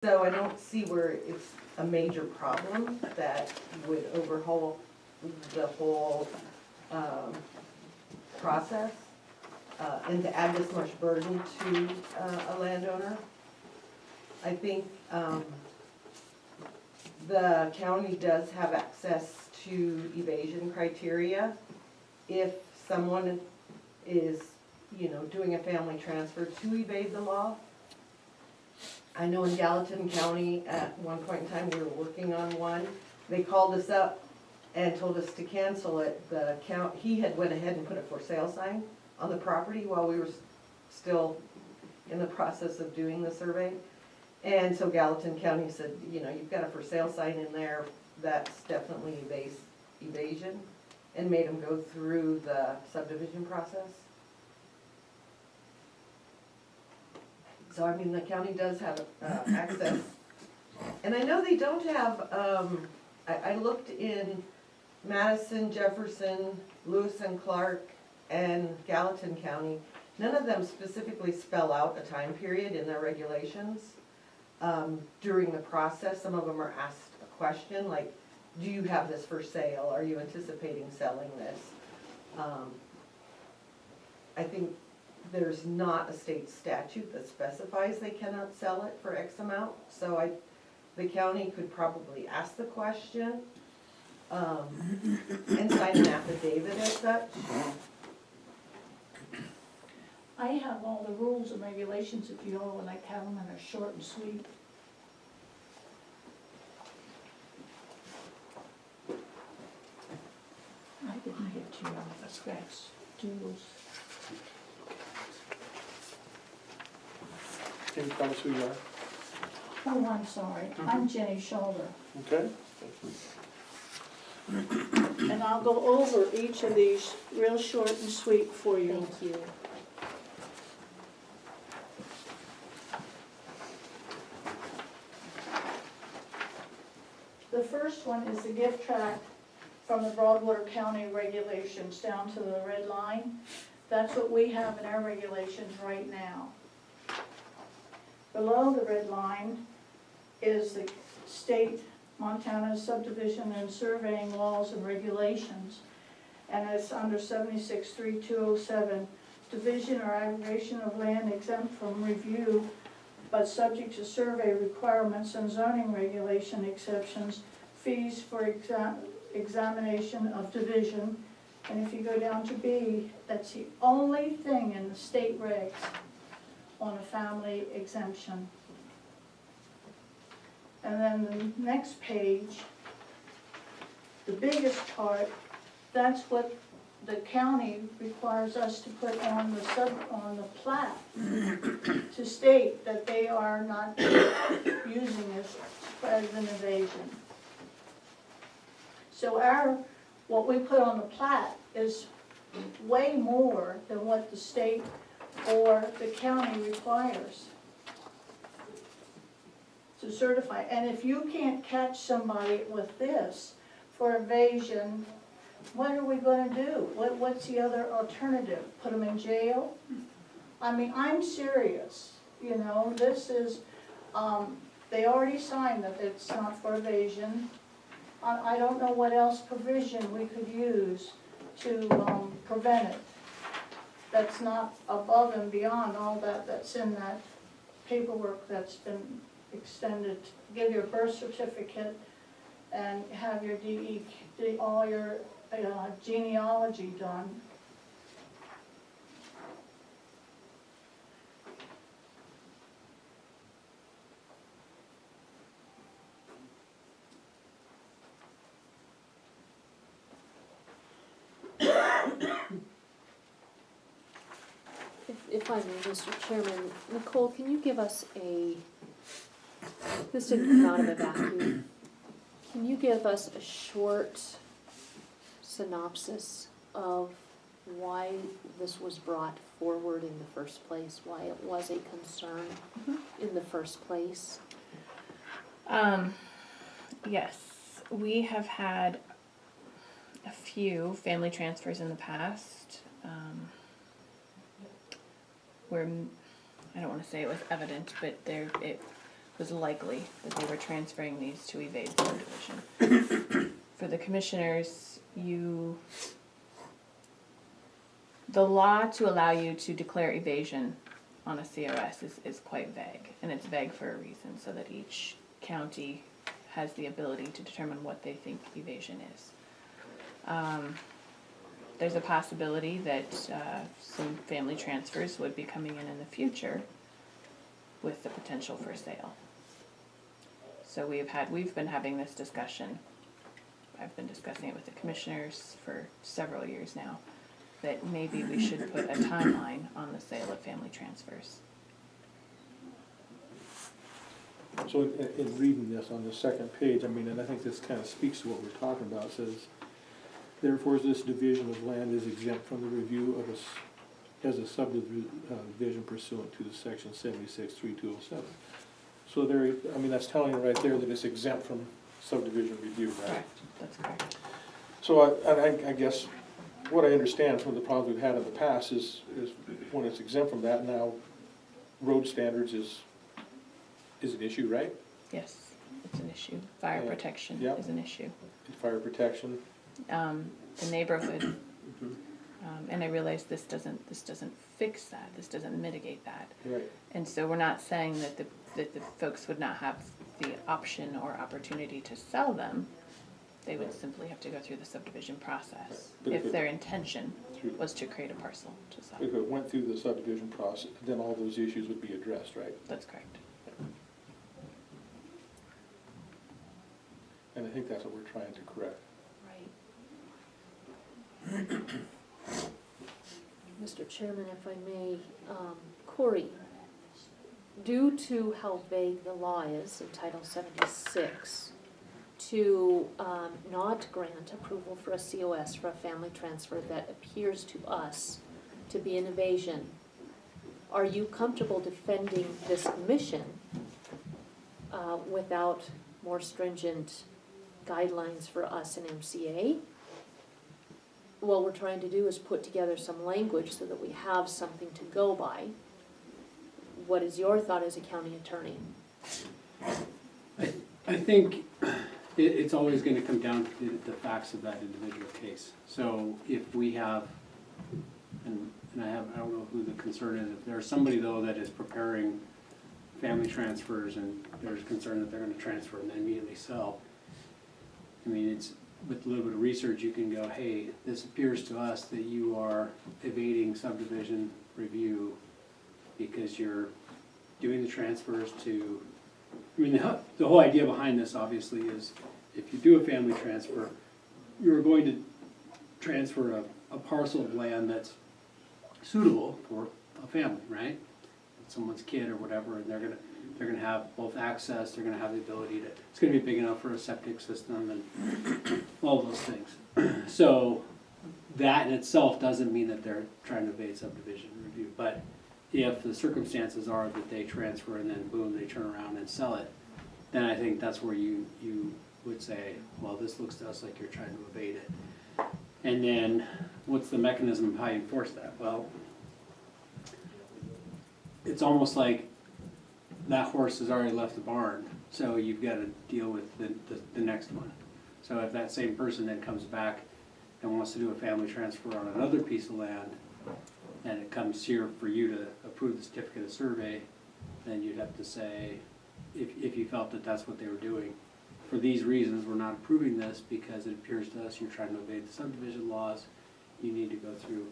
So I don't see where it's a major problem that would overhaul the whole process, and to add this much burden to a landowner. I think the county does have access to evasion criteria. If someone is, doing a family transfer to evade the law. I know in Gallatin County, at one point in time, we were working on one. They called us up and told us to cancel it. He had went ahead and put a for sale sign on the property while we were still in the process of doing the survey. And so Gallatin County said, you've got a for sale sign in there, that's definitely evasion, and made them go through the subdivision process. So, I mean, the county does have access. And I know they don't have, I looked in Madison, Jefferson, Lewis and Clark, and Gallatin County. None of them specifically spell out a time period in their regulations during the process. Some of them are asked a question like, do you have this for sale? Are you anticipating selling this? I think there's not a state statute that specifies they cannot sell it for X amount, so the county could probably ask the question, and sign an affidavit as such. I have all the rules and regulations if you all would like to have them, and they're short and sweet. I didn't get to the specs, rules. Can you tell us who you are? Oh, I'm sorry, I'm Jenny Shoulder, Okay. and I'll go over each of these real short and sweet for you. Thank you. The first one is the gift tract from the Broadwater County regulations down to the red line. That's what we have in our regulations right now. Below the red line is the state Montana subdivision and surveying laws and regulations. And it's under 76.3207, division or aggregation of land exempt from review, but subject to survey requirements and zoning regulation exceptions, fees for examination of division. And if you go down to B, that's the only thing in the state regs on a family exemption. And then the next page, the biggest part, that's what the county requires us to put on the plat to state that they are not using this as an evasion. So what we put on the plat is way more than what the state or the county requires to certify. And if you can't catch somebody with this for evasion, what are we gonna do? What's the other alternative? Put them in jail? I mean, I'm serious, this is, they already signed that it's not for evasion. I don't know what else provision we could use to prevent it. That's not above and beyond all that's in that paperwork that's been extended. Give your birth certificate and have your all your genealogy done. If I may, Mr. Chairman, Nicole, can you give us this didn't come out of a vacuum, can you give us a short synopsis of why this was brought forward in the first place, why it was a concern in the first place? Yes, we have had a few family transfers in the past where I don't want to say it was evident, but it was likely that they were transferring these to evade subdivision. For the commissioners, the law to allow you to declare evasion on a COS is quite vague, and it's vague for a reason, so that each county has the ability to determine what they think evasion is. There's a possibility that some family transfers would be coming in the future with the potential for sale. So we've been having this discussion. I've been discussing it with the commissioners for several years now, that maybe we should put a timeline on the sale of family transfers. So in reading this on the second page, I mean, and I think this kind of speaks to what we're talking about, it says, therefore this division of land is exempt from the review of as a subdivision pursuant to the section 76.3207. So there, I mean, that's telling you right there that it's exempt from subdivision review, right? Correct, that's correct. So I guess what I understand from the problems we've had in the past is when it's exempt from that, now road standards is an issue, right? Yes, it's an issue. Fire Yeah. protection Yeah. is an issue. Fire protection. The neighborhood, and I realize this doesn't fix that, this doesn't mitigate that. Right. And so we're not saying that the folks would not have the option or opportunity to sell them. They would simply have to go through the subdivision process, But if their intention Through- was to create a parcel to sell. If it went through the subdivision process, then all those issues would be addressed, right? That's correct. And I think that's what we're trying to correct. Right. Mr. Chairman, if I may, Corey, due to how vague the law is in Title 76, to not grant approval for a COS for a family transfer that appears to us to be an evasion, are you comfortable defending this commission without more stringent guidelines for us in MCA? What we're trying to do is put together some language so that we have something to go by. What is your thought as a county attorney? I think it's always gonna come down to the facts of that individual case. So if we have, and I don't know who the concern is, if there's somebody though that is preparing family transfers and there's concern that they're gonna transfer and then immediately sell, I mean, it's, with a little bit of research, you can go, hey, this appears to us that you are evading subdivision review because you're doing the transfers to, I mean, the whole idea behind this obviously is if you do a family transfer, you're going to transfer a parcel of land that's suitable for a family, right? Someone's kid or whatever, and they're gonna have both access, they're gonna have the ability to, it's gonna be big enough for a septic system and all those things. So that in itself doesn't mean that they're trying to evade subdivision review, but if the circumstances are that they transfer and then boom, they turn around and sell it, then I think that's where you would say, well, this looks to us like you're trying to evade it. And then what's the mechanism of how you enforce that? Well, it's almost like that horse has already left the barn, so you've got to deal with the next one. So if that same person then comes back and wants to do a family transfer on another piece of land, and it comes here for you to approve the certificate of survey, then you'd have to say, if you felt that that's what they were doing, for these reasons, we're not approving this because it appears to us you're trying to evade the subdivision laws, you need to go through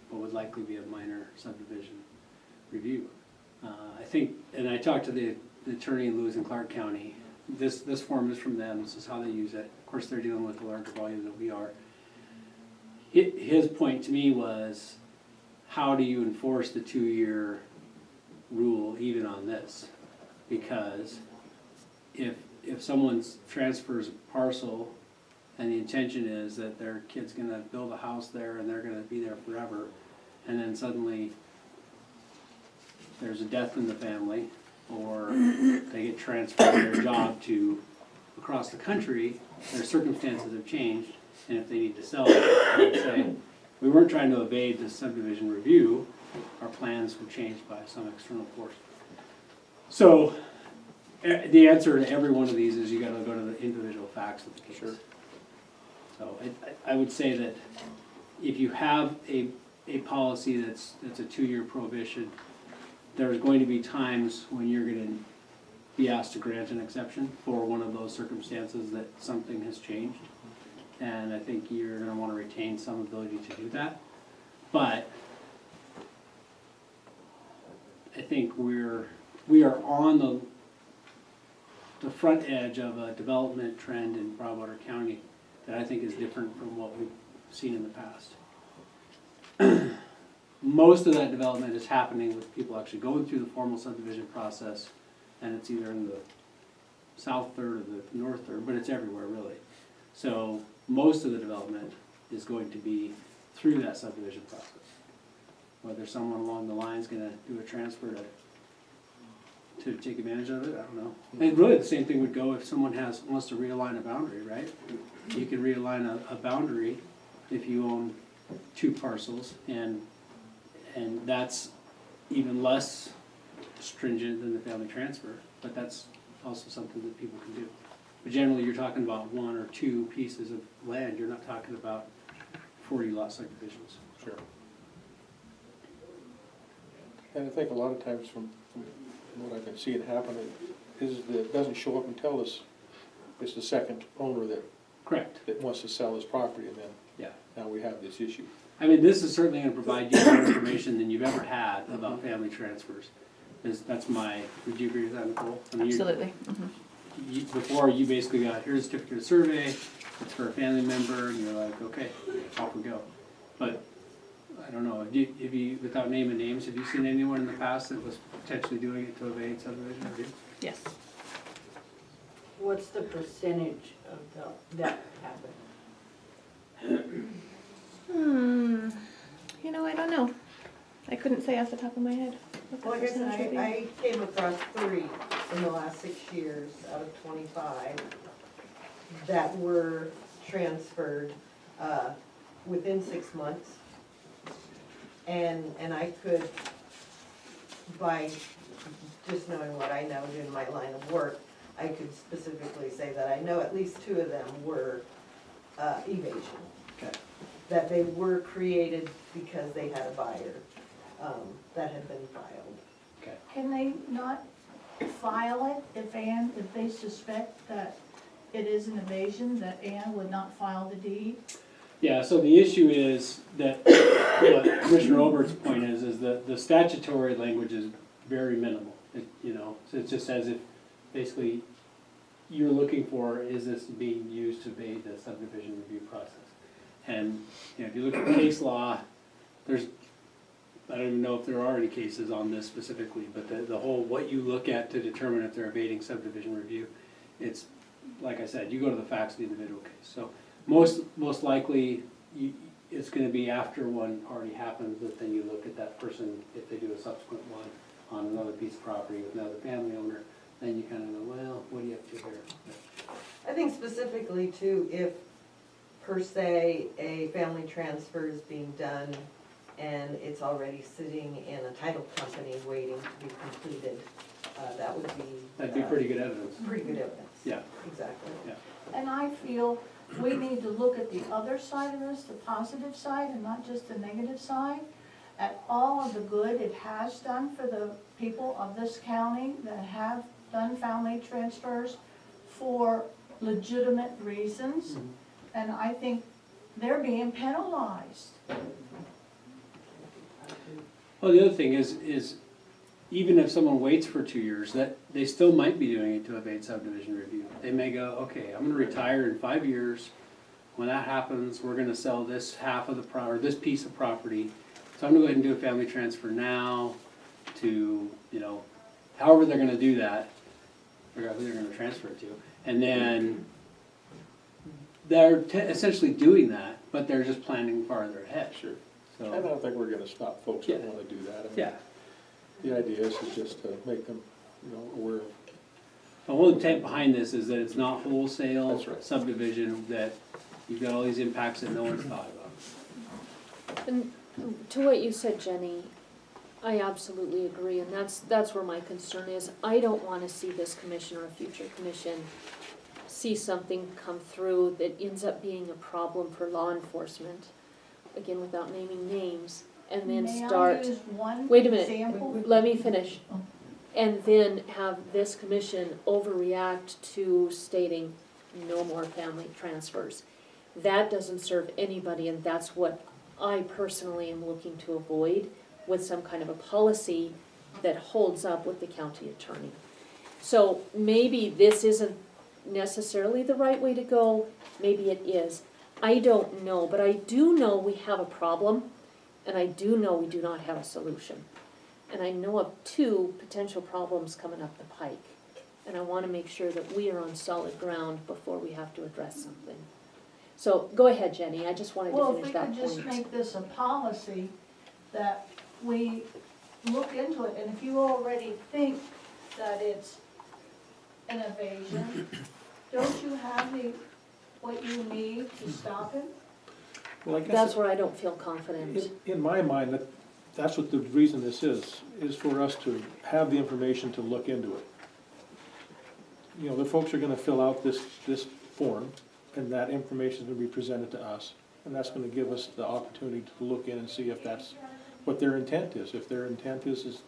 what would likely be a minor subdivision review. I think, and I talked to the attorney in Lewis and Clark County, this form is from them, this is how they use it. Of course, they're dealing with a larger volume than we are. His point to me was, how do you enforce the 2-year rule even on this? Because if someone transfers a parcel and the intention is that their kid's gonna build a house there and they're gonna be there forever, and then suddenly there's a death in the family, or they get transferred their job to across the country, their circumstances have changed, and if they need to sell it, they would say, we weren't trying to evade the subdivision review, our plans were changed by some external force. So the answer to every one of these is you gotta go to the individual facts of the case. Sure. So I would say that if you have a policy that's a 2-year prohibition, there's going to be times when you're gonna be asked to grant an exception for one of those circumstances that something has changed. And I think you're gonna wanna retain some ability to do that. But I think we are on the front edge of a development trend in Broadwater County that I think is different from what we've seen in the past. Most of that development is happening with people actually going through the formal subdivision process, and it's either in the south third or the north third, but it's everywhere really. So most of the development is going to be through that subdivision process. Whether someone along the line is gonna do a transfer to take advantage of it, I don't know. And really, the same thing would go if someone wants to realign a boundary, right? You can realign a boundary if you own 2 parcels, and that's even less stringent than the family transfer, but that's also something that people can do. But generally, you're talking about 1 or 2 pieces of land, you're not talking about 40 lot subdivisions. Sure. And I think a lot of times from what I've been seeing happen is that it doesn't show up until it's the second owner Correct. that wants to sell his property, and then Yeah. now we have this issue. I mean, this is certainly gonna provide you more information than you've ever had about family transfers. That's would you agree with that, Nicole? I mean, Absolutely. Before, you basically got, here's a certificate of survey, it's for a family member, and you're like, okay, off we go. But, I don't know, have you, without naming names, have you seen anyone in the past that was potentially doing it to evade subdivision review? Yes. What's the percentage of that happen? You know, I don't know. I couldn't say off the top of my head. what the Like I said, percentage would be. I came across 3 in the last 6 years out of 25 that were transferred within 6 months. And I could, by just knowing what I know in my line of work, I could specifically say that I know at least 2 of them were evasion. Okay. That they were created because they had a buyer that had been filed. Okay. Can they not file it if they suspect that it is an evasion, that Ann would not file the deed? Yeah, so the issue is that, what Commissioner Obert's point is that the statutory language is very minimal. So it just says if, basically, you're looking for, is this being used to evade the subdivision review process? And, if you look at case law, I don't even know if there are any cases on this specifically, but the whole, what you look at to determine if they're evading subdivision review, it's, like I said, you go to the facts of the individual case. So most likely, it's gonna be after one already happens, that then you look at that person, if they do a subsequent one on another piece of property with another family owner, then you kinda go, well, what are you up to here? I think specifically too, if per se a family transfer is being done and it's already sitting in a title company waiting to be completed, that would be. That'd be pretty good evidence. Pretty good evidence. Yeah. Exactly. Yeah. And I feel we need to look at the other side of this, the positive side, and not just the negative side, at all of the good it has done for the people of this county that have done family transfers for legitimate reasons. And I think they're being penalized. Well, the other thing is even if someone waits for 2 years, that they still might be doing it to evade subdivision review. They may go, okay, I'm gonna retire in 5 years. When that happens, we're gonna sell this half of the or this piece of property. So I'm gonna go ahead and do a family transfer now to, however they're gonna do that, figure out who they're gonna transfer it to. And then they're essentially doing that, but they're just planning farther ahead. Sure. So, And I don't think we're gonna stop folks that Yeah. wanna do that. I mean, yeah. The idea is just to make them, aware of. The whole intent behind this is that it's not wholesale That's right. subdivision, that you've got all these impacts that no one's thought about. And to what you said, Jenny, I absolutely agree, and that's where my concern is. I don't wanna see this commission or a future commission see something come through that ends up being a problem for law enforcement, again, without naming names, and then start. May I use one Wait a minute. example? Let me finish. And then have this commission overreact to stating no more family transfers. That doesn't serve anybody, and that's what I personally am looking to avoid with some kind of a policy that holds up with the county attorney. So maybe this isn't necessarily the right way to go, maybe it is. I don't know, but I do know we have a problem, and I do know we do not have a solution. And I know of 2 potential problems coming up the pike. And I wanna make sure that we are on solid ground before we have to address something. So, go ahead, Jenny, I just wanted to Well, if finish we that could just point. make this a policy that we look into it, and if you already think that it's an evasion, don't you have what you need to stop it? Well, I guess. That's where I don't feel confident. In my mind, that's what the reason this is for us to have the information to look into it. You know, the folks are gonna fill out this form, and that information is gonna be presented to us. And that's gonna give us the opportunity to look in and see if that's what their intent is. If their intent is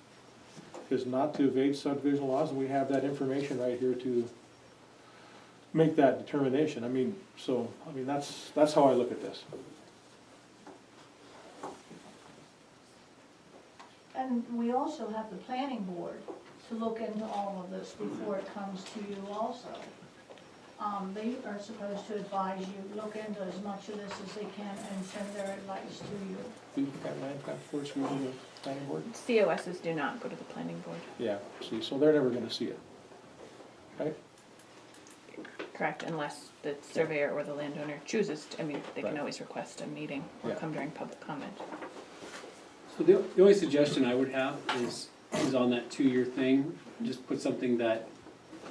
not to evade subdivision laws, and we have that information right here to make that determination. That's how I look at this. And we also have the planning board to look into all of this before it comes to you also. They are supposed to advise you, look into as much of this as they can and send their advice to you. We've got land craft force review of planning board? COSs do not go to the planning board. Yeah, see, so they're never gonna see it. Right? Correct, unless the surveyor or the landowner chooses, they can Right. always request a meeting or Yeah. come during public comment. So the only suggestion I would have is on that 2-year thing, just put something that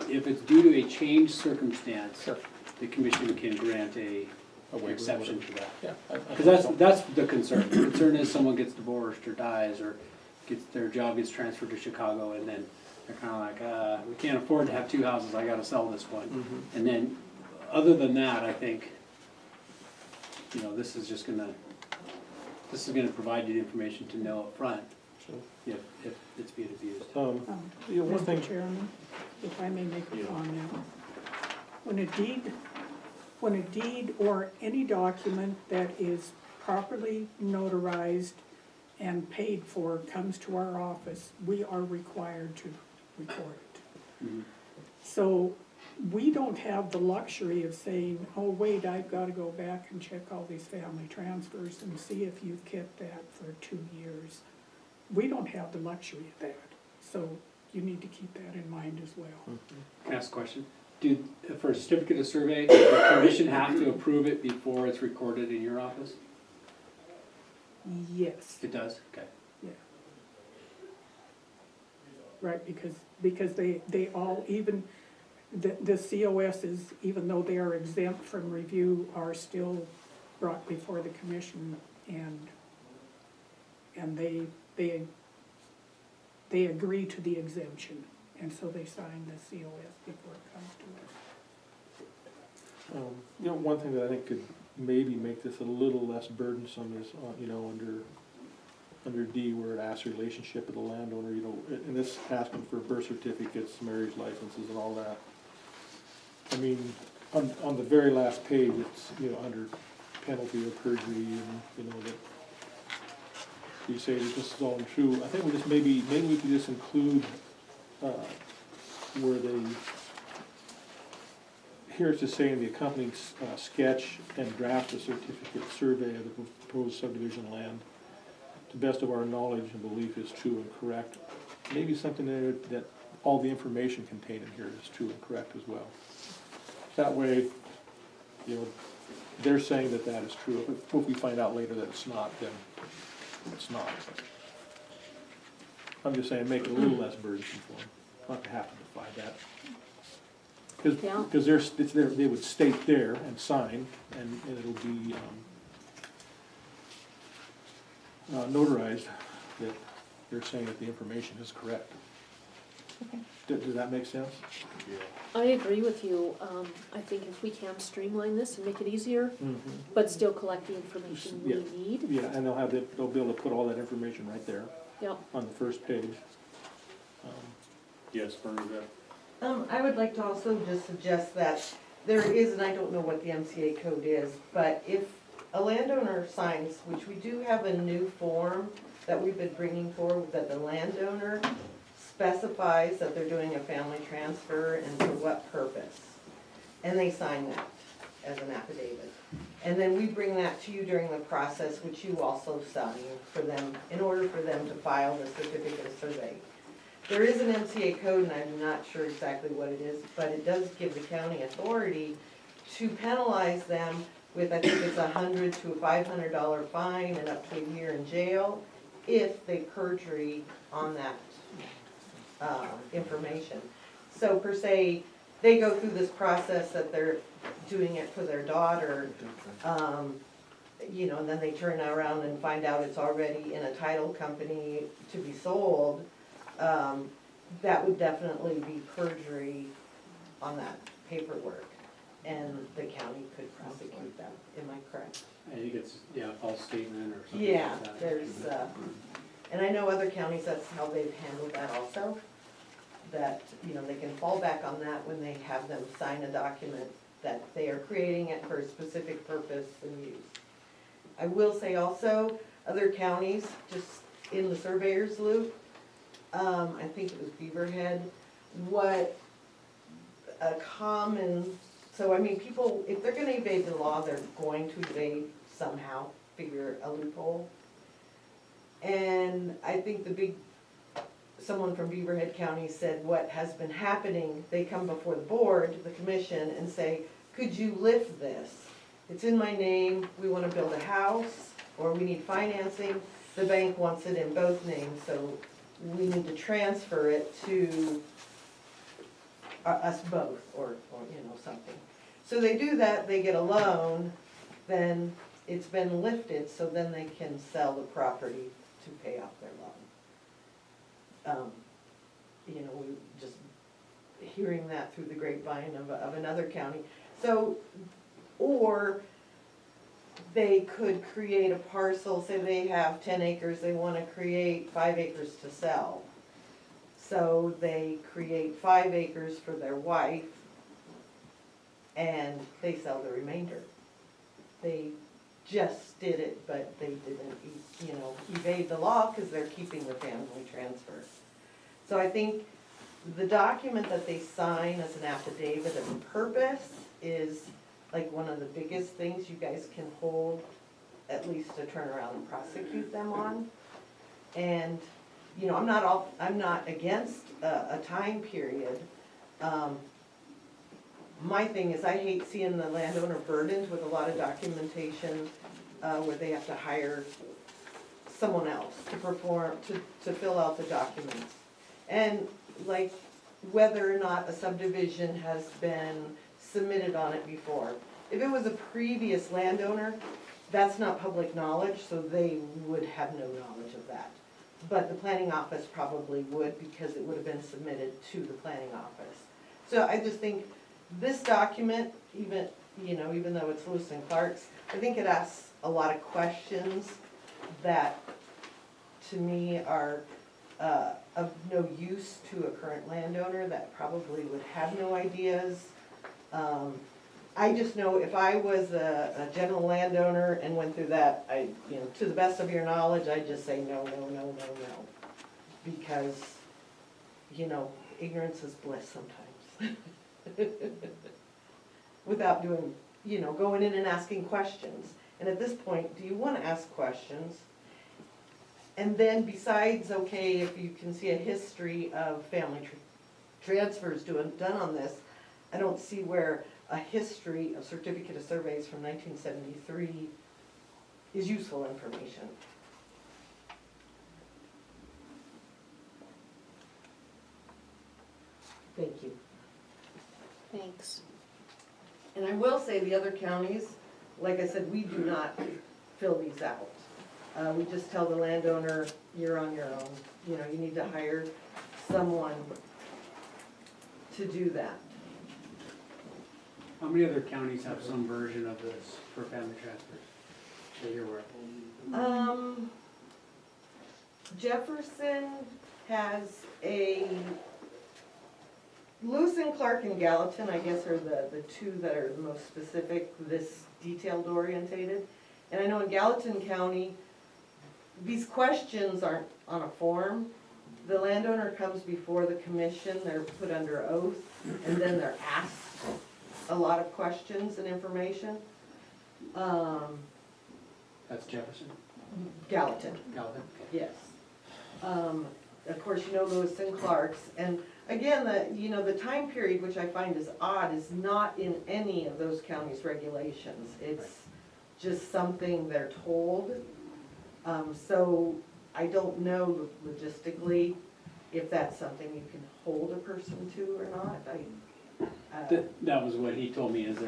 if it's due to a changed circumstance, Sure. the commission can grant A an waiver, exception whatever. to that. Yeah. I Because think that's the concern. The concern is someone gets divorced or dies or their job gets transferred to Chicago and then they're kinda like, we can't afford to have 2 houses, I gotta sell this one. Mhm. And then, other than that, I think, this is gonna provide you the information to know up front so. if it's being abused. One thing, Mr. Chairman, if I may make a comment. When a deed or any document that is properly notarized and paid for comes to our office, we are required to record it. Mhm. So we don't have the luxury of saying, oh, wait, I've gotta go back and check all these family transfers and see if you've kept that for 2 years. We don't have the luxury of that, so you need to keep that in mind as well. Can I ask a question? For a certificate of survey, does the commission have to approve it before it's recorded in your office? Yes, It does, okay. yeah. Right, because they all, even, the COSs, even though they are exempt from review, are still brought before the commission and they agree to the exemption, and so they sign the COS before it comes to us. one thing that I think could maybe make this a little less burdensome is, under D where it asks relationship of the landowner, and it's asking for birth certificates, marriage licenses and all that. On the very last page, it's, under penalty of perjury and, that you say that this is all untrue. I think we just, maybe we could just include, where they, here it's just saying the accompanying sketch and draft a certificate survey of the proposed subdivision land, to best of our knowledge and belief is true and correct. Maybe something there that all the information contained in here is true and correct as well. That way, they're saying that is true. If we find out later that it's not, then it's not. I'm just saying, make it a little less burdensome for them, not to have to defy that. Yeah. Because it's there, they would state there and sign, and it'll be notarized that They're saying that the information is correct. Okay. Does that make sense? I agree with you. I think if we can streamline this and make it easier, but still collect the information we Yeah. need. Yeah, and they'll be able to put all that information right there Yep. on the first page. Yes, Bernadette? I would like to also just suggest that there is, and I don't know what the MCA code is, but if a landowner signs, which we do have a new form that we've been bringing forward, that the landowner specifies that they're doing a family transfer and for what purpose. And they sign that as an affidavit. And then we bring that to you during the process, which you also sign for them, in order for them to file the certificate of survey. There is an MCA code, and I'm not sure exactly what it is, but it does give the county authority to penalize them with, I think it's $100 to $500 fine and up to a year in jail if they perjury on that information. So per se, they go through this process that they're doing it for their daughter, you know, and then they turn around and find out it's already in a title company to be sold. That would definitely be perjury on that paperwork, and the county could prosecute them. Am I correct? I think it's, yeah, false statement or something Yeah, like that. there's, and I know other counties, that's how they've handled that also. That, you know, they can fall back on that when they have them sign a document that they are creating it for a specific purpose and use. I will say also, other counties, just in the surveyor's loop, I think it was Beaverhead, what a common, so I mean, people, if they're gonna evade the law, they're going to evade somehow, figure a loophole. And I think someone from Beaverhead County said what has been happening, they come before the board, the commission, and say, could you lift this? It's in my name, we wanna build a house, or we need financing, the bank wants it in both names, so we need to transfer it to us both, or, you know, something. So they do that, they get a loan, then it's been lifted, so then they can sell the property to pay off their loan. You know, we just hearing that through the grapevine of another county. So, or they could create a parcel, say they have 10 acres, they wanna create 5 acres to sell. So they create 5 acres for their wife, and they sell the remainder. They just did it, but they didn't, you know, evade the law because they're keeping the family transfer. So I think the document that they sign as an affidavit of purpose is like one of the biggest things you guys can hold, at least to turn around and prosecute them on. And, you know, I'm not against a time period. My thing is I hate seeing the landowner burdened with a lot of documentation, where they have to hire someone else to perform, to fill out the documents. And like, whether or not a subdivision has been submitted on it before. If it was a previous landowner, that's not public knowledge, so they would have no knowledge of that. But the planning office probably would, because it would have been submitted to the planning office. So I just think this document, even, you know, even though it's Lewis and Clark's, I think it asks a lot of questions that, to me, are of no use to a current landowner that probably would have no ideas. I just know if I was a general landowner and went through that, you know, to the best of your knowledge, I'd just say no, no, no, no, no. Because, you know, ignorance is bliss sometimes. Without doing, you know, going in and asking questions. And at this point, do you want to ask questions? And then besides, okay, if you can see a history of family transfers done on this, I don't see where a history of certificate of surveys from 1973 is useful information. Thank you. Thanks. And I will say the other counties, like I said, we do not fill these out. We just tell the landowner, you're on your own, you know, you need to hire someone to do that. How many other counties have some version of this for family transfers that you're aware of? Jefferson has a, Lewis and Clark and Gallatin, I guess, are the two that are the most specific, this detailed orientated. And I know in Gallatin County, these questions aren't on a form. The landowner comes before the commission, they're put under oath, and then they're asked a lot of questions and information. That's Jefferson, Gallatin. Galvin? Yes. Of course, you know Lewis and Clark's, and again, the time period, which I find is odd, is not in any of those counties' regulations. It's just something they're told. So I don't know logistically if that's something you can hold a person to or not. That was what he told me, is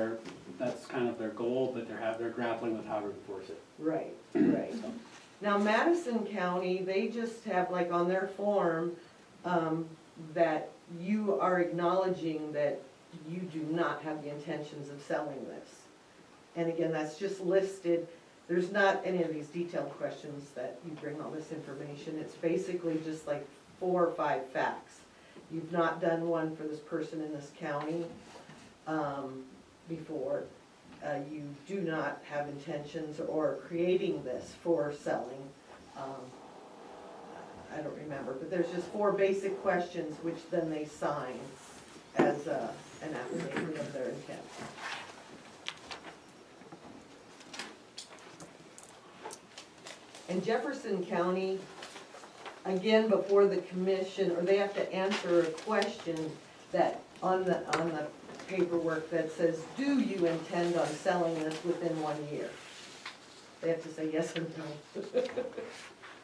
that's kind of their goal, but they're grappling with how to enforce it. Right, right. Now Madison County, they just have like on their form, that you are acknowledging that you do not have the intentions of selling this. And again, that's just listed, there's not any of these detailed questions that you bring all this information, it's basically just like 4 or 5 facts. You've not done one for this person in this county, before. You do not have intentions or creating this for selling. I don't remember, but there's just 4 basic questions which then they sign as an affidavit of their intent. In Jefferson County, again, before the commission, or they have to answer a question that on the paperwork that says, do you intend on selling this within 1 year? They have to say yes or no.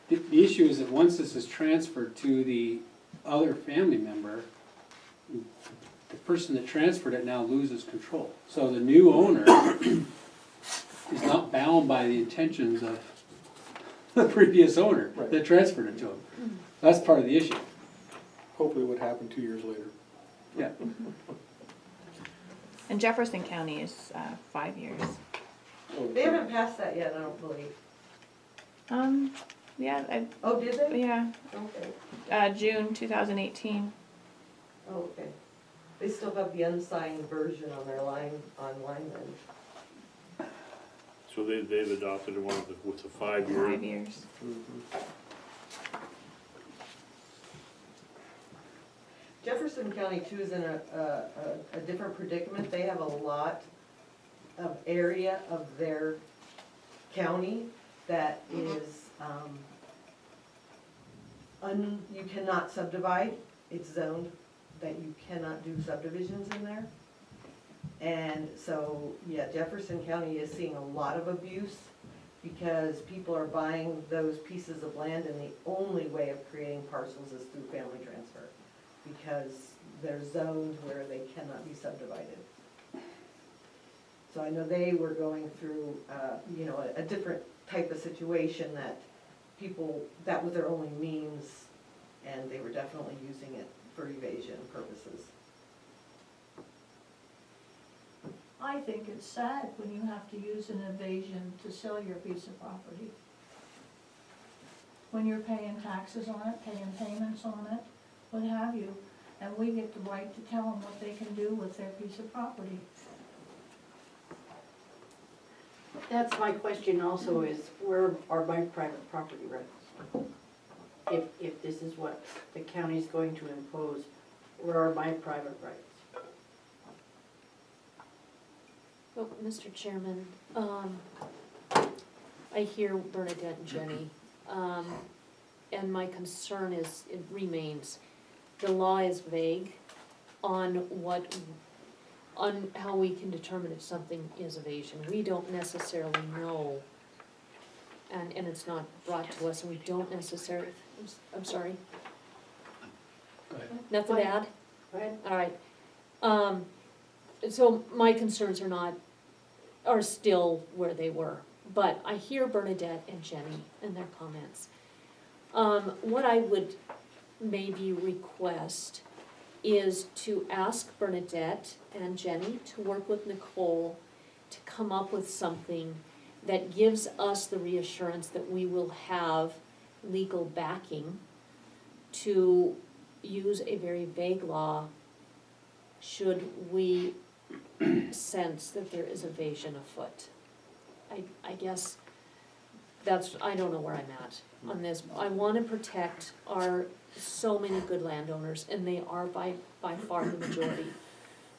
The issue is that once this is transferred to the other family member, the person that transferred it now loses control. So the new owner is not bound by the intentions of the previous owner Right. that transferred it to him. That's part of the issue. Hopefully it would happen 2 years later. Yeah. And Jefferson County is 5 years. They haven't passed that yet, I don't believe. Yeah, Oh, did they? yeah, Okay. June 2018. Oh, okay. They still have the unsigned version on their online then. So they've adopted one with a 5-year. 5 years. Jefferson County too is in a different predicament. They have a lot of area of their county that is, you cannot subdivide. It's zoned that you cannot do subdivisions in there. And so, yeah, Jefferson County is seeing a lot of abuse because people are buying those pieces of land and the only way of creating parcels is through family transfer because they're zoned where they cannot be subdivided. So I know they were going through, a different type of situation that people, that was their only means and they were definitely using it for evasion purposes. I think it's sad when you have to use an evasion to sell your piece of property. When you're paying taxes on it, paying payments on it, what have you, and we get the right to tell them what they can do with their piece of property. That's my question also, is where are my private property rights? If this is what the county's going to impose, where are my private rights? Well, Mr. Chairman, I hear Bernadette and Jenny, and my concern is, it remains, the law is vague on how we can determine if something is evasion. We don't necessarily know, and it's not brought to us, and we don't necessarily, I'm sorry, Go ahead. nothing to add? Go ahead. All right. So my concerns are still where they were but I hear Bernadette and Jenny and their comments. What I would maybe request is to ask Bernadette and Jenny to work with Nicole to come up with something that gives us the reassurance that we will have legal backing to use a very vague law should we sense that there is evasion afoot. I guess that's, I don't know where I'm at on this. I wanna protect our, so many good landowners, and they are by far the majority.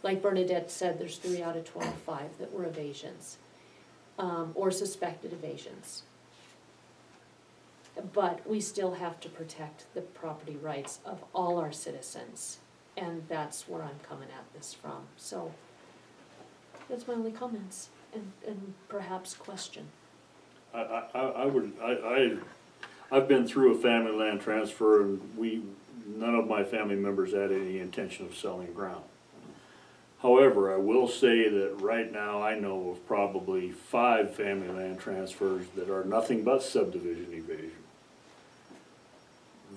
Like Bernadette said, there's 3 out of 25 that were evasions, or suspected evasions. But we still have to protect the property rights of all our citizens, and that's where I'm coming at this from. So, that's my only comments, and perhaps question. I've been through a family land transfer, and none of my family members had any intention of selling ground. However, I will say that right now I know of probably 5 family land transfers that are nothing but subdivision evasion.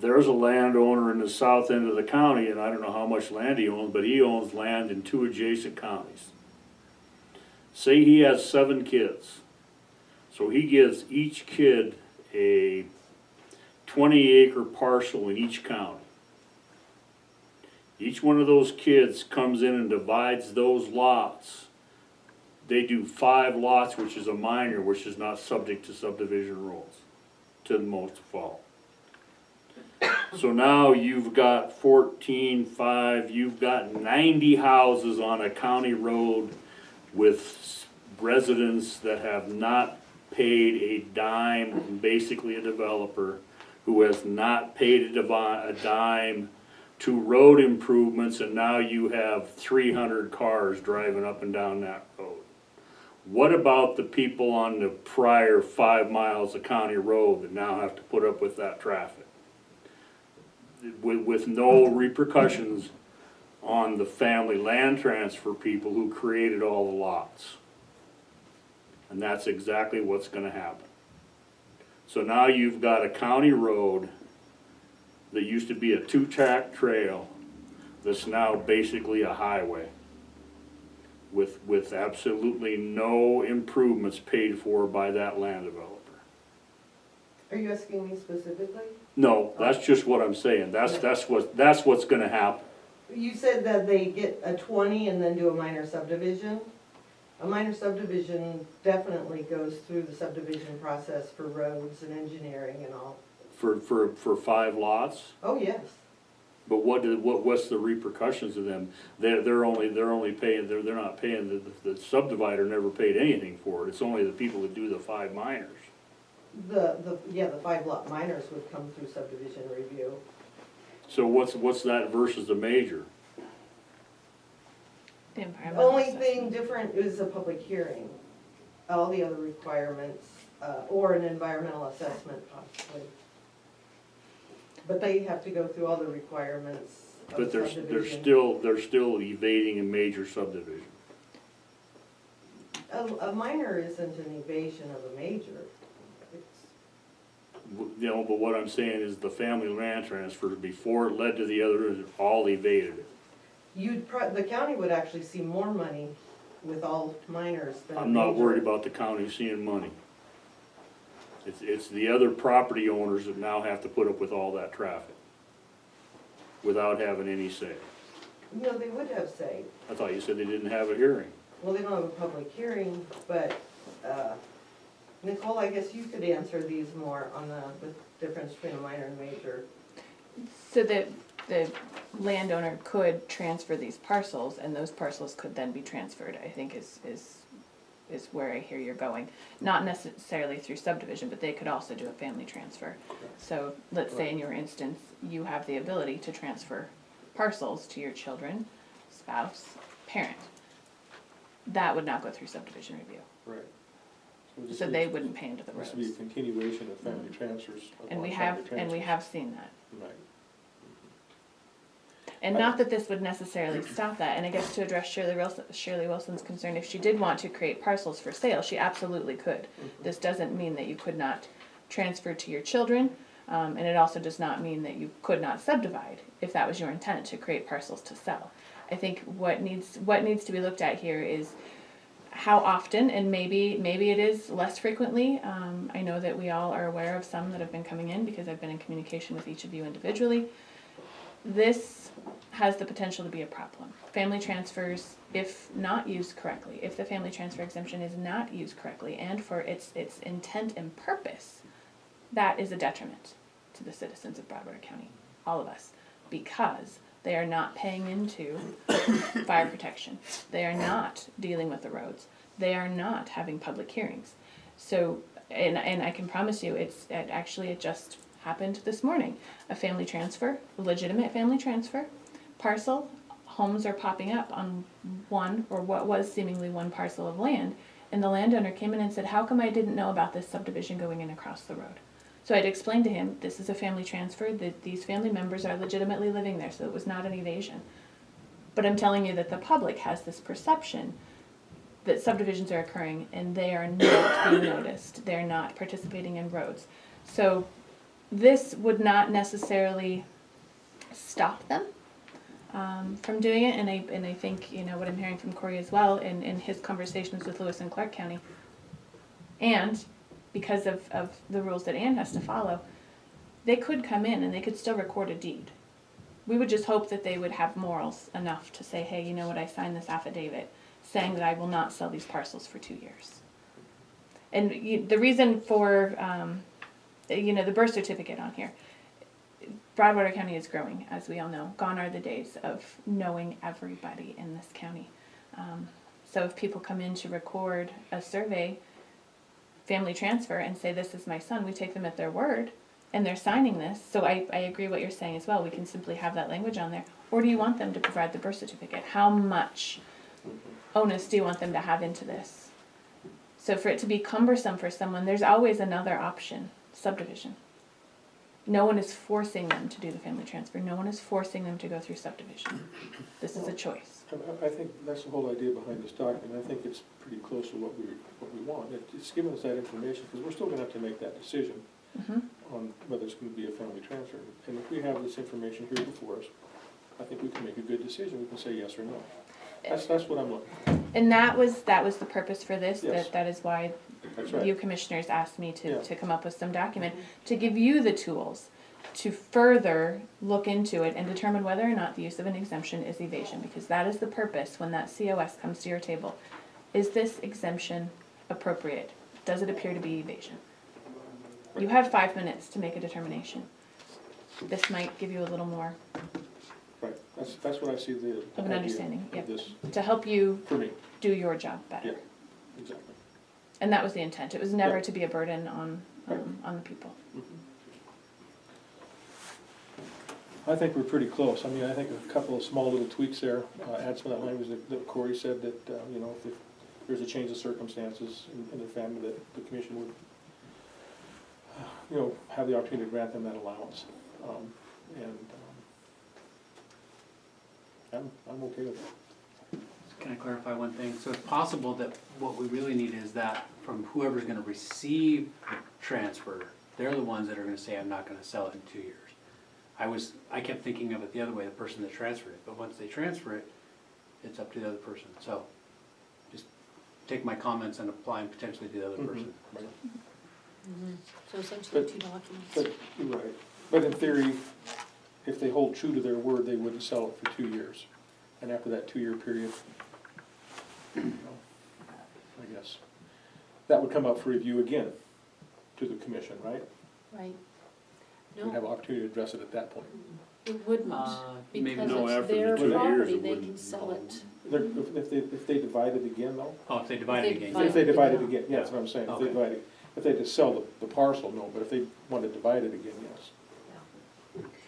There's a landowner in the south end of the county, and I don't know how much land he owns, but he owns land in 2 adjacent counties. Say he has 7 kids. So he gives each kid a 20-acre parcel in each county. Each one of those kids comes in and divides those lots. They do 5 lots, which is a minor, which is not subject to subdivision rules, to the most of all. So now you've got 14, 5, you've got 90 houses on a county road with residents that have not paid a dime, basically a developer who has not paid a dime to road improvements, and now you have 300 cars driving up and down that road. What about the people on the prior 5 miles of county road that now have to put up with that traffic? With no repercussions on the family land transfer people who created all the lots. And that's exactly what's gonna happen. So now you've got a county road that used to be a 2-track trail that's now basically a highway with absolutely no improvements paid for by that land developer. Are you asking me specifically? No, that's just what I'm saying. That's what's gonna happen. You said that they get a 20 and then do a minor subdivision? A minor subdivision definitely goes through the subdivision process for roads and engineering and all. For 5 lots? Oh, yes. But what's the repercussions of them? They're only paying, they're not paying, the subdivider never paid anything for it. It's only the people that do the 5 minors. The 5 lot minors would come through subdivision review. So what's that versus the major? The The environmental only assessment. thing different is a public hearing. All the other requirements, or an environmental assessment possibly. But they have to go through all the requirements of But they're subdivision. still evading a major subdivision. A minor isn't an evasion of a major. It's, You know, but what I'm saying is the family land transfers, before it led to the others, all evaded it. the county would actually see more money with all minors than a I'm not major. worried about the county seeing money. It's the other property owners that now have to put up with all that traffic without having any say. No, they would have say. I thought you said they didn't have a hearing. Well, they don't have a public hearing, but, Nicole, I guess you could answer these more on the difference between a minor and major. So the landowner could transfer these parcels, and those parcels could then be transferred, I think is where I hear you're going. Not necessarily through subdivision, but they could also do a family transfer. So let's say in your instance, you have the ability to transfer parcels to your children, spouse, parent. That would not go through subdivision review. Right. So they wouldn't pay into the This roads. would be a continuation of family transfers. And we upon have, family and we transfers. have seen that. Right. And not that this would necessarily stop that, and I guess to address Shirley Wilson's concern, if she did want to create parcels for sale, she absolutely could. This doesn't mean that you could not transfer to your children, and it also does not mean that you could not subdivide, if that was your intent, to create parcels to sell. I think what needs to be looked at here is how often, and maybe it is less frequently. I know that we all are aware of some that have been coming in because I've been in communication with each of you individually. This has the potential to be a problem. Family transfers, if not used correctly, if the family transfer exemption is not used correctly and for its intent and purpose, that is a detriment to the citizens of Broadwater County, all of us, because they are not paying into fire protection. They are not dealing with the roads. They are not having public hearings. So, and I can promise you, it just happened this morning. A family transfer, a legitimate family transfer, parcel, homes are popping up on one, or what was seemingly one parcel of land, and the landowner came in and said, how come I didn't know about this subdivision going in across the road? So I'd explained to him, this is a family transfer, that these family members are legitimately living there, so it was not an evasion. But I'm telling you that the public has this perception that subdivisions are occurring and they are not being noticed. They're not participating in roads. So this would not necessarily stop them from doing it, and I think, you know, what I'm hearing from Corey as well in his conversations with Lewis and Clark County, and because of the rules that Ann has to follow, they could come in and they could still record a deed. We would just hope that they would have morals enough to say, hey, you know what, I signed this affidavit saying that I will not sell these parcels for 2 years. And the reason for, the birth certificate on here, Broadwater County is growing, as we all know. Gone are the days of knowing everybody in this county. So if people come in to record a survey, family transfer, and say, this is my son, we take them at their word, and they're signing this. So I agree what you're saying as well. We can simply have that language on there. Or do you want them to provide the birth certificate? How much onus do you want them to have into this? So for it to be cumbersome for someone, there's always another option, subdivision. No one is forcing them to do the family transfer. No one is forcing them to go through subdivision. This is a choice. I think that's the whole idea behind this document. I think it's pretty close to what we want. It's giving us that information, because we're still gonna have to make that decision on whether it's gonna be a family transfer. And if we have this information here before us, I think we can make a good decision. We can say yes or no. That's what I'm looking for. And that was the purpose for this. Yes. That is why That's right. you commissioners asked me Yeah. to come up with some document to give you the tools to further look into it and determine whether or not the use of an exemption is evasion, because that is the purpose when that COS comes to your table. Is this exemption appropriate? Does it appear to be evasion? You have 5 minutes to make a determination. This might give you a little more Right, that's what I see the of an idea understanding, of yep, this, to help you for me, do your job better. yeah, exactly. And that was the intent. It was never Yeah. to be a burden on the people. I think we're pretty close. I mean, I think a couple of small little tweaks there, add some of that language that Corey said, that, if there's a change of circumstances in the family, that the commission would, have the opportunity to grant them that allowance. I'm okay with that. Can I clarify one thing? So it's possible that what we really need is that from whoever's gonna receive the transfer, they're the ones that are gonna say, I'm not gonna sell it in 2 years. I kept thinking of it the other way, the person that transferred it, but once they transfer it, it's up to the other person. So just take my comments and apply them potentially to the other person. Right. So essentially But- two documents. But, you're right. But in theory, if they hold true to their word, they wouldn't sell it for 2 years. And after that 2-year period, I guess, that would come up for review again to the commission, right? Right. We'd have an No, opportunity to address it at that point. it wouldn't, Maybe because No, it's after the their 2 years, property, it they wouldn't, can sell no. it. If they divide it again, though? Oh, if they divide it If they again. divide If they it divide it again. again, yeah, that's what I'm saying. If they Okay. divide it, if they just sell the parcel, no, but if they want to divide it again, yes.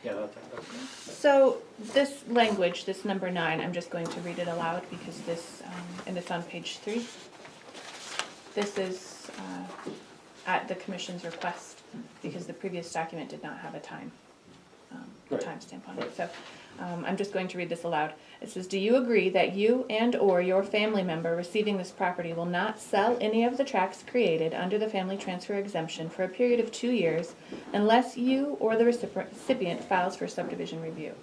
Yeah, that's So this language, this number 9, I'm just going to read it aloud because this, and it's on page 3. This is at the commission's request because the previous document did not have a time. a Right. timestamp on it, so, I'm just going to read this aloud. It says, do you agree that you and/or your family member receiving this property will not sell any of the tracts created under the family transfer exemption for a period of 2 years unless you or the recipient files for subdivision review?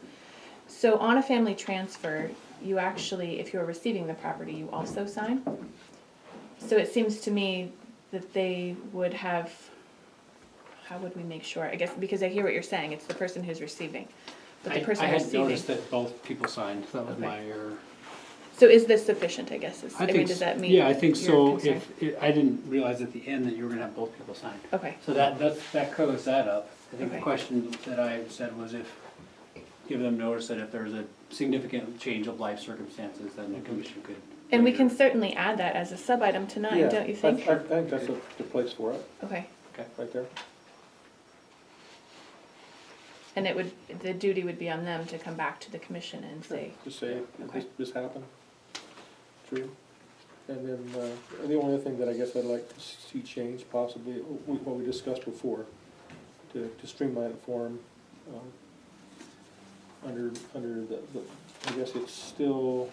So on a family transfer, you actually, if you're receiving the property, you also sign. So it seems to me that they would have, how would we make sure? I guess, because I hear what you're saying, it's the person who's receiving. But the person I had receiving, noticed that both people signed, that was Okay. my error. so is this sufficient, I guess, I mean, think does so. that meet Yeah, I think your so, concern? I didn't realize at the end that you were gonna have both people sign. Okay, So that covers that up. I think the Okay. question that I said was if, give them notice that if there's a significant change of life circumstances, then the commission could. and we can later- certainly add that as a sub-item to 9, Yeah, don't you think? I think that's the place for it, Okay, right there. and it would, the duty would be on them to come back to the commission and say, Just say, Okay. this happened. True. And then, the only other thing that I guess I'd like to see change possibly, what we discussed before, to streamline it for 'em, under the, I guess it's still,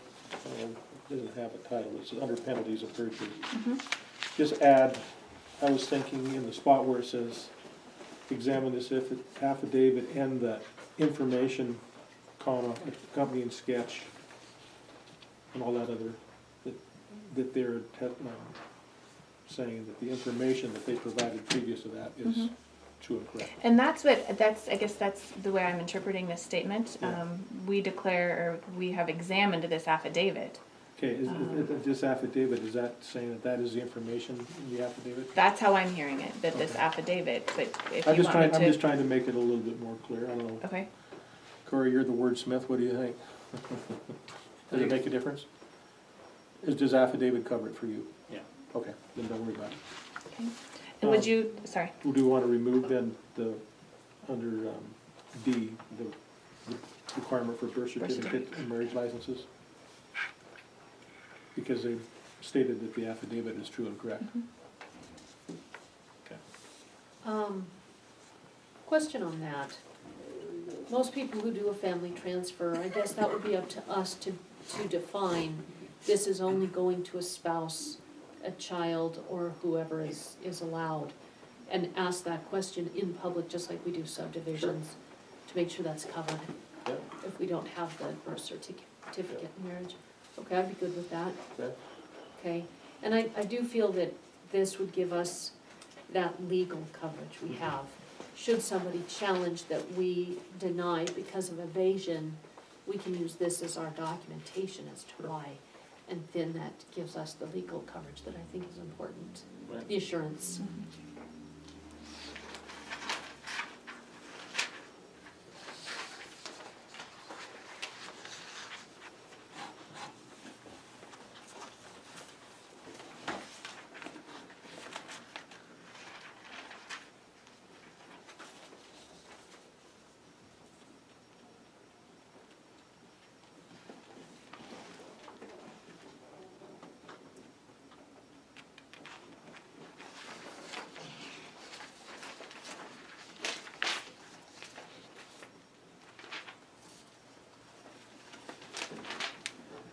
doesn't have a title, it's under penalties of perjury. Just add, I was thinking in the spot where it says, examine this affidavit and the information, comma, accompanying sketch, and all that other, that they're saying that the information that they provided previous to that is true and correct. and that's, I guess that's the way I'm interpreting this statement. Yeah. We declare, or we have examined this affidavit. Okay, this affidavit, is that saying that that is the information in the affidavit? That's how I'm hearing it, that this Okay. affidavit, but if I'm you just want me trying, to. I'm just trying to make it a little bit more clear, I don't know. Okay, Corey, you're the wordsmith, what do you think? Does it make a difference? Does affidavit cover it for you? Yeah. Okay, then don't worry about it. okay. And would you, sorry, Do we want to remove then the, under D, the requirement for birth certificate and marriage licenses? Because they've stated that the affidavit is true and correct. Question on that. Most people who do a family transfer, I guess that would be up to us to define, this is only going to a spouse, a child, or whoever is allowed, and ask that question in public, just like we do subdivisions, to make sure that's covered. Yep. If we don't have the birth certificate in marriage. Okay, I'd be good with that. Okay. Okay, and I do feel that this would give us that legal coverage we have. Should somebody challenge that we deny because of evasion, we can use this as our documentation as to why. And then that gives us the legal coverage that I think is important, Right. the assurance.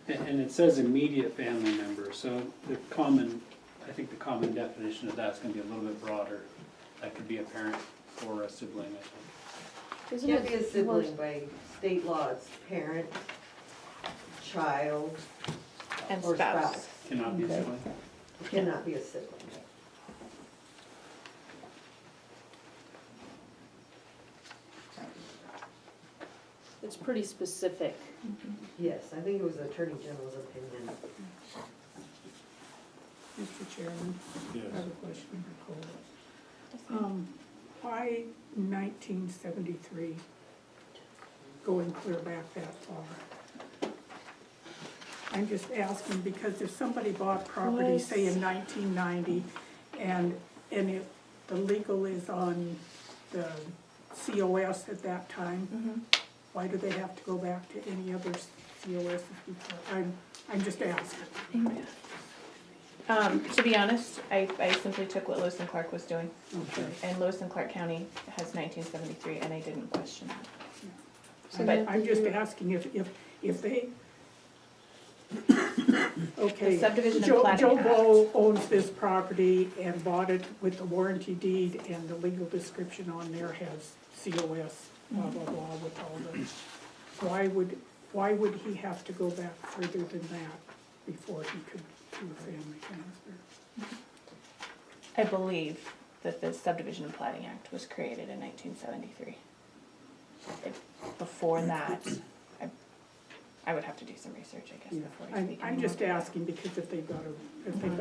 And it says immediate family member, so the common, I think the common definition of that's gonna be a little bit broader. That could be a parent or a sibling, I think. Isn't Can't it be a sibling by state law, it's parent, child, and or spouse. spouse. Cannot be a Okay. sibling. Cannot be a sibling. It's pretty specific. Yes, I think it was Attorney General's opinion. Mr. Chairman, Yes. I have a question for Cole. Why 1973, going clear back that far? I'm just asking because if somebody bought property, say in 1990, and the legal is on the COS at that time, why do they have to go back to any other COS before? I'm just asking. To be honest, I simply took what Lewis and Clark was doing. Okay. And Lewis and Clark County has 1973, and I didn't question that. So I'm then I'm just you- asking if they, okay. The subdivision and Joe plating Blow owns this property and bought it with the warranty deed, and the legal description on there has COS, blah, blah, blah, with all the, why would he have to go back further than that before he could do a family transfer? I believe that the Subdivision and Plating Act was created in 1973. Before that, I would have to do some research, I guess, Yeah, before I speak. I'm just asking, because if they've got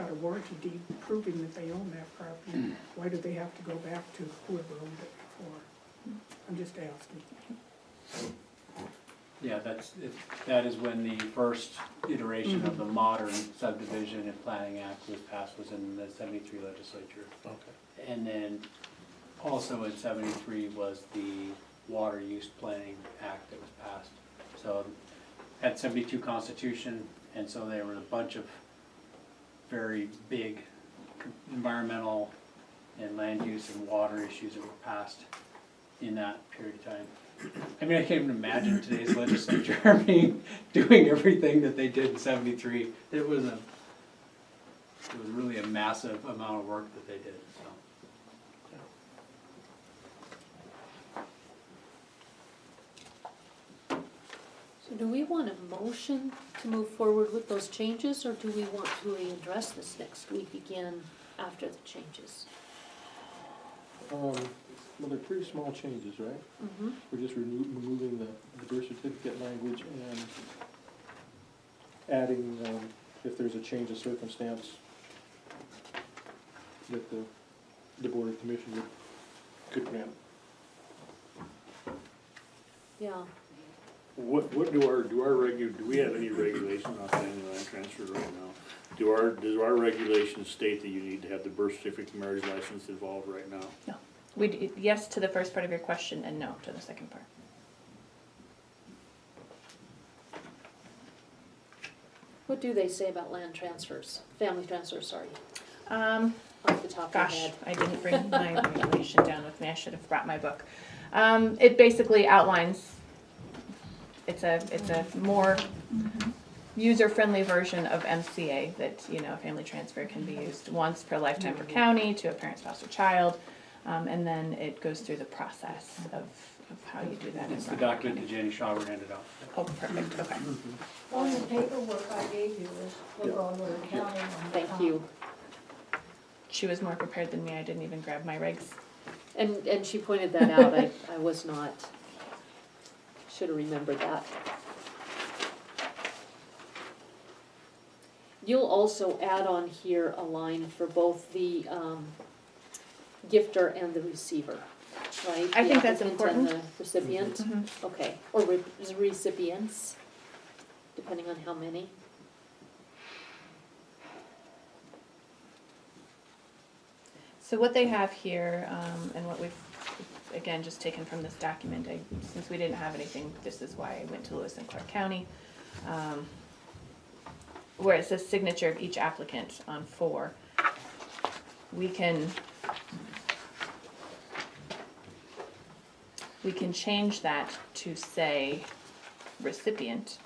a warranty deed proving that they own that property, why do they have to go back to whoever owned it before? I'm just asking. Yeah, that is when the first iteration of the modern subdivision and planning act was passed, was in the 73 legislature. Okay. And then also in 73 was the water use planning act that was passed. So had 72 constitution, and so there were a bunch of very big environmental and land use and water issues that were passed in that period of time. I mean, I can't even imagine today's legislature doing everything that they did in 73. It was really a massive amount of work that they did, so. So do we want a motion to move forward with those changes, or do we want to readdress this next week again after the changes? Well, they're pretty small changes, right? Mm-hmm. We're just removing the birth certificate language and adding, if there's a change of circumstance, that the Board of Commissioners could grant. Yeah, What do we have any regulations on family land transfer right now? Does our regulations state that you need to have the birth certificate and marriage license involved right now? No. Yes to the first part of your question and no to the second part. what do they say about land transfers, family transfers, sorry, Um, off the top of your Gosh, head? I didn't bring my regulation down with me, I should have brought my book. It basically outlines, it's a more user-friendly version of MCA that, a family transfer can be used once per lifetime per county to a parent, spouse, or child. And then it goes through the process of how you do that. in It's the Rockland document that County. Jenny Schauber handed out. Oh, perfect, okay. All the paperwork I gave you was for Broadwater County. Thank you. She was more prepared than me, I didn't even grab my regs. And she pointed that out, I was not, should have remembered that. You'll also add on here a line for both the gifter and the receiver, right? I The think that's applicant and important. the recipient, Mhm. okay, or recipients, depending on how many. So what they have here, and what we've, again, just taken from this document, since we didn't have anything, this is why I went to Lewis and Clark County. Where it says signature of each applicant on 4, we can change that to say recipient,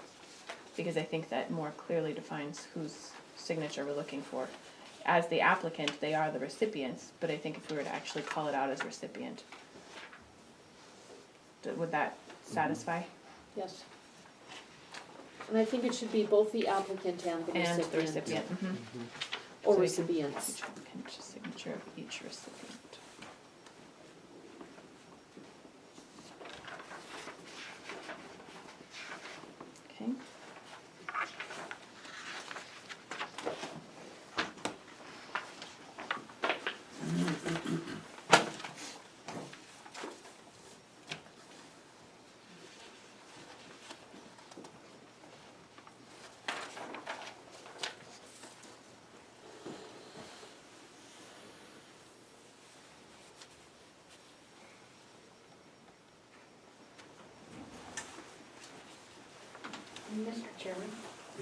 because I think that more clearly defines whose signature we're looking for. As the applicant, they are the recipients, but I think if we were to actually call it out as recipient, would that satisfy? Yes. And I think it should be both the applicant and the And recipient. the recipient, mhm. Or So we can- recipients. Each applicant, signature of each recipient. Okay. Mr. Chairman,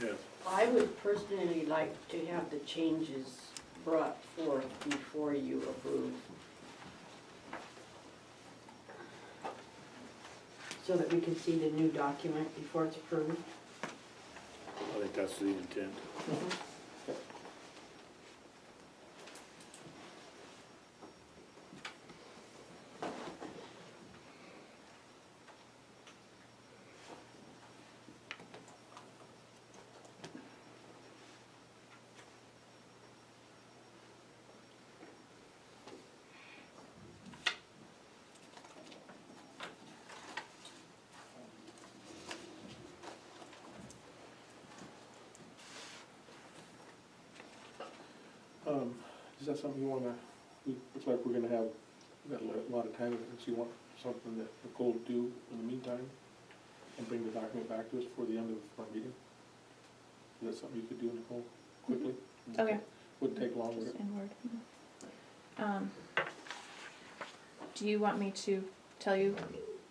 Yes. I would personally like to have the changes brought forth before you approve. so that we can see the new document before it's approved? I think that's the intent. Is that something you wanna, looks like we're gonna have, we got a lot of time, so you want something that Nicole will do in the meantime? And bring the document back to us before the end of our meeting? Is that something you could do, Nicole, quickly? Oh, yeah. Wouldn't take long, would Just it? in Word. Do you want me to tell you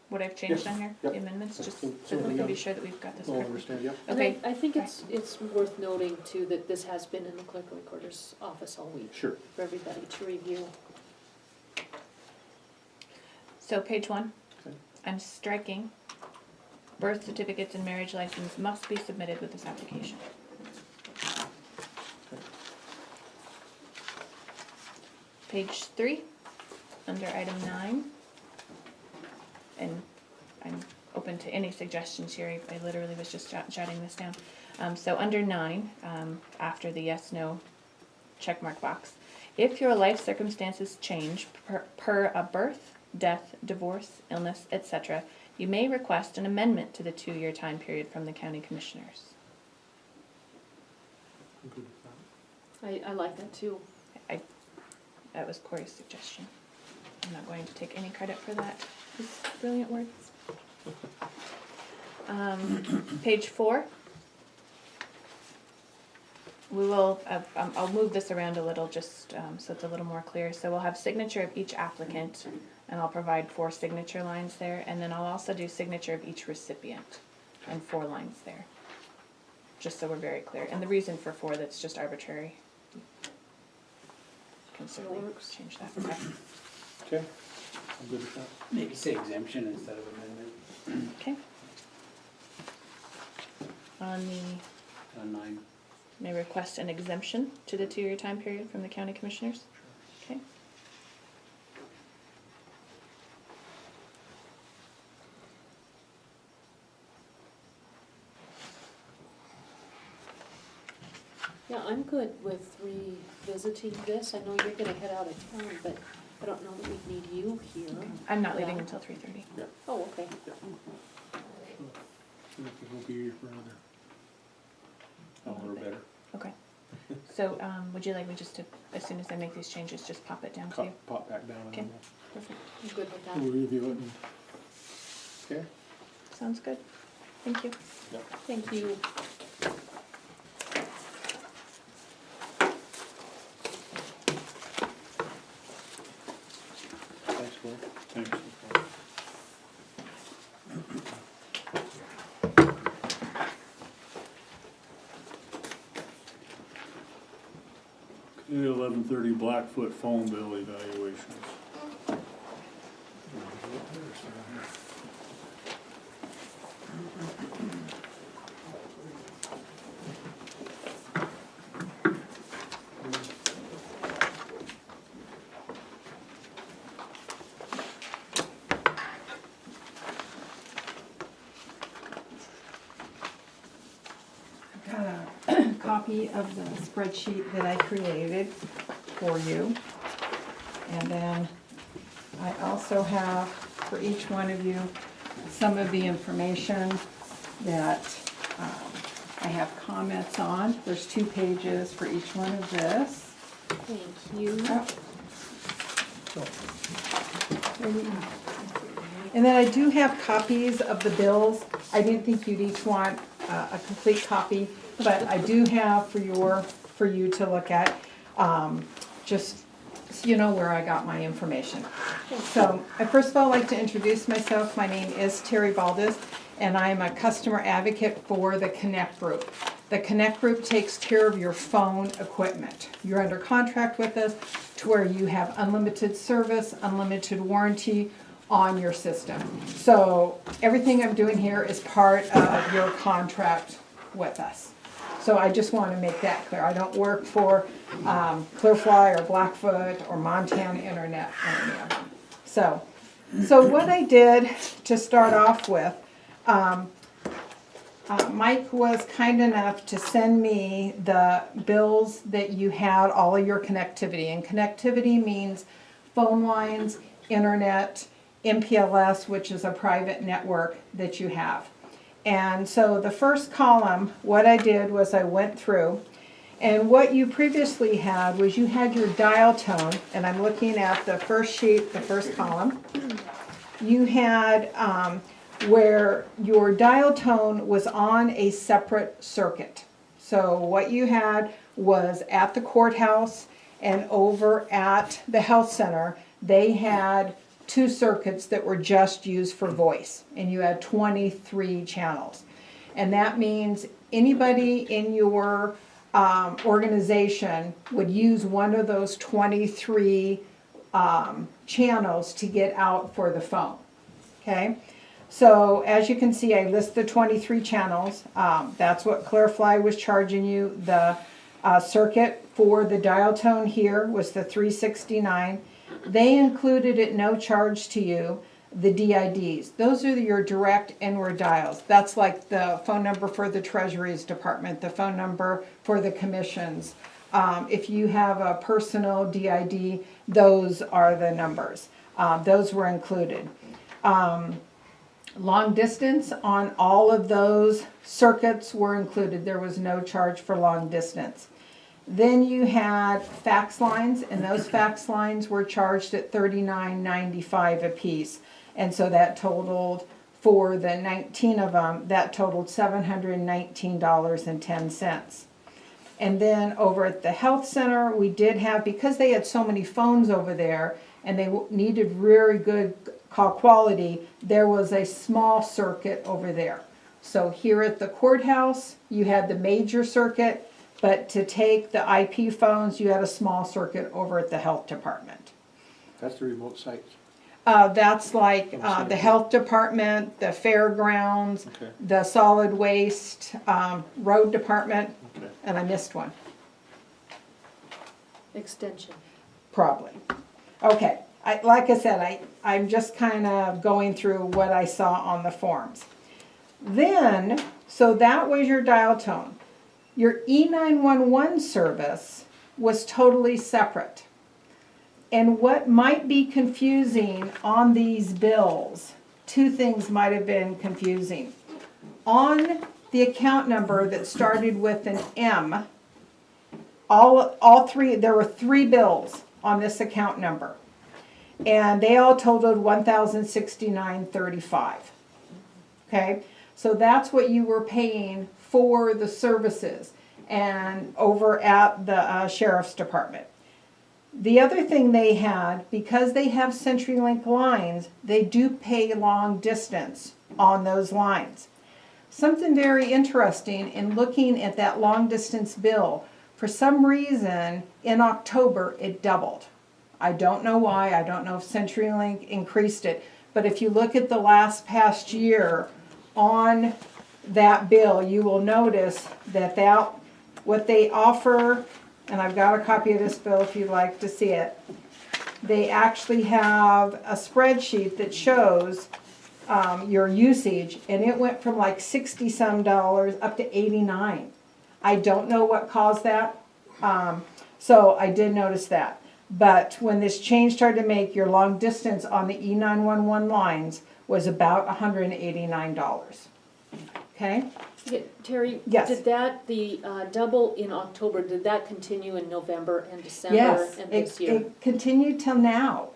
what I've changed Yes, on here, yep. the amendments, just so So that we we can be have- sure that we've got this All correct? understand, yeah? And Okay. I think it's worth noting too that this has been in the clerk recorder's office all week Sure. for everybody to review. So page 1, Okay. I'm striking, birth certificates and marriage license must be submitted with this application. Page 3, under item 9, and I'm open to any suggestions here, I literally was just jotting this down. So under 9, after the yes, no checkmark box, if your life circumstances change per a birth, death, divorce, illness, etc., you may request an amendment to the 2-year time period from the county commissioners. I'm good with that. I like that too. That was Corey's suggestion. I'm not going to take any credit for that. His brilliant words. Page 4. We will, I'll move this around a little just so it's a little more clear. So we'll have signature of each applicant, and I'll provide 4 signature lines there, and then I'll also do signature of each recipient, and 4 lines there. Just so we're very clear. And the reason for 4, that's just arbitrary. Can certainly Works. change that. Okay. Okay, I'm good with that. Maybe say exemption instead of amendment Okay. On the, on 9. may request an exemption to the 2-year time period from the county commissioners. Okay. Yeah, I'm good with revisiting this. I know you're gonna head out of town, but I don't know that we need you here. I'm not leaving Yeah. until 3:30. Oh, okay. We'll be here for another hour or better. Okay. So, would you like me just to, as soon as I make these changes, just pop it down to you? Pop back down and Okay. then Perfect. I'm good with that. we'll review it and, okay? Sounds good. Thank you. Thank you. Thanks, Glenn. Thanks. Okay, 11:30 Blackfoot phone bill evaluations. Got a copy of the spreadsheet that I created for you. And then I also have for each one of you some of the information that I have comments on. There's 2 pages for each one of this. Thank you. And then I do have copies of the bills. I didn't think you'd each want a complete copy, but I do have for you to look at, just so you know where I got my information. So I first of all like to introduce myself. My name is Terry Valdez, and I'm a customer advocate for the Connect Group. The Connect Group takes care of your phone equipment. You're under contract with us to where you have unlimited service, unlimited warranty. on your system. So everything I'm doing here is part of your contract with us. So I just want to make that clear. I don't work for Clearfly or Blackfoot or Montana Internet or any of them. So what I did to start off with, Mike was kind enough to send me the bills that you had, all of your connectivity. And connectivity means phone lines, internet, MPLS, which is a private network that you have. And so the first column, what I did was I went through, and what you previously had was you had your dial tone, and I'm looking at the first sheet, the first column. You had where your dial tone was on a separate circuit. So what you had was at the courthouse and over at the health center, they had 2 circuits that were just used for voice, and you had 23 channels. And that means anybody in your organization would use one of those 23 channels to get out for the phone, okay? So as you can see, I list the 23 channels. That's what Clearfly was charging you. The circuit for the dial tone here was the 369. They included at no charge to you the DIDs. Those are your direct inward dials. That's like the phone number for the Treasury's Department, the phone number for the commissions. If you have a personal DID, those are the numbers. Those were included. Long distance on all of those circuits were included. There was no charge for long distance. Then you had fax lines, and those fax lines were charged at $39.95 a piece. And so that totaled, for the 19 of them, that totaled $719.10. And then over at the health center, we did have, because they had so many phones over there, and they needed very good call quality, there was a small circuit over there. So here at the courthouse, you had the major circuit, but to take the IP phones, you had a small circuit over at the health department. That's the remote sites. That's like the health department, the fairgrounds, Okay. the solid waste, road department, Okay. and I missed one, Extension. probably. Okay, like I said, I'm just kind of going through what I saw on the forms. Then, so that was your dial tone. Your E911 service was totally separate. And what might be confusing on these bills, 2 things might have been confusing. On the account number that started with an M, all 3, there were 3 bills on this account number. And they all totaled $1,069.35. Okay, so that's what you were paying for the services and over at the sheriff's department. The other thing they had, because they have CenturyLink lines, they do pay long distance on those lines. Something very interesting in looking at that long distance bill, for some reason in October it doubled. I don't know why, I don't know if CenturyLink increased it, but if you look at the past year on that bill, you will notice that what they offer, and I've got a copy of this bill if you'd like to see it, they actually have a spreadsheet that shows your usage, and it went from like $60-some up to $89. I don't know what caused that, so I did notice that. But when this change started to make, your long distance on the E911 lines was about $189. Okay? Yeah, Terry? Yes. Did that, the double in October, did that continue in November and December Yes, and this year? it continued till now.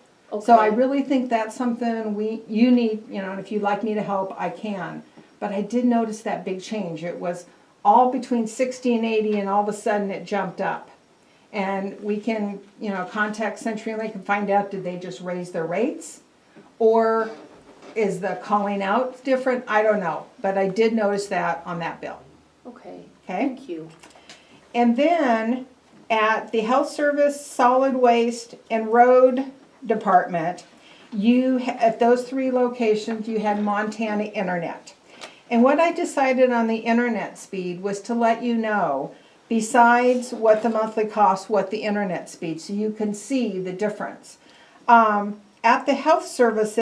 So I Okay. really think that's something you need, and if you'd like me to help, I can. But I did notice that big change. It was all between 60 and 80, and all of a sudden it jumped up. And we can, contact CenturyLink and find out, did they just raise their rates? Or is the calling out different? I don't know. But I did notice that on that bill. Okay, Okay? thank you. And then at the health service, solid waste, and road department, at those 3 locations, you had Montana Internet. And what I decided on the internet speed was to let you know, besides what the monthly cost, what the internet speed, so you can see the difference. At the health service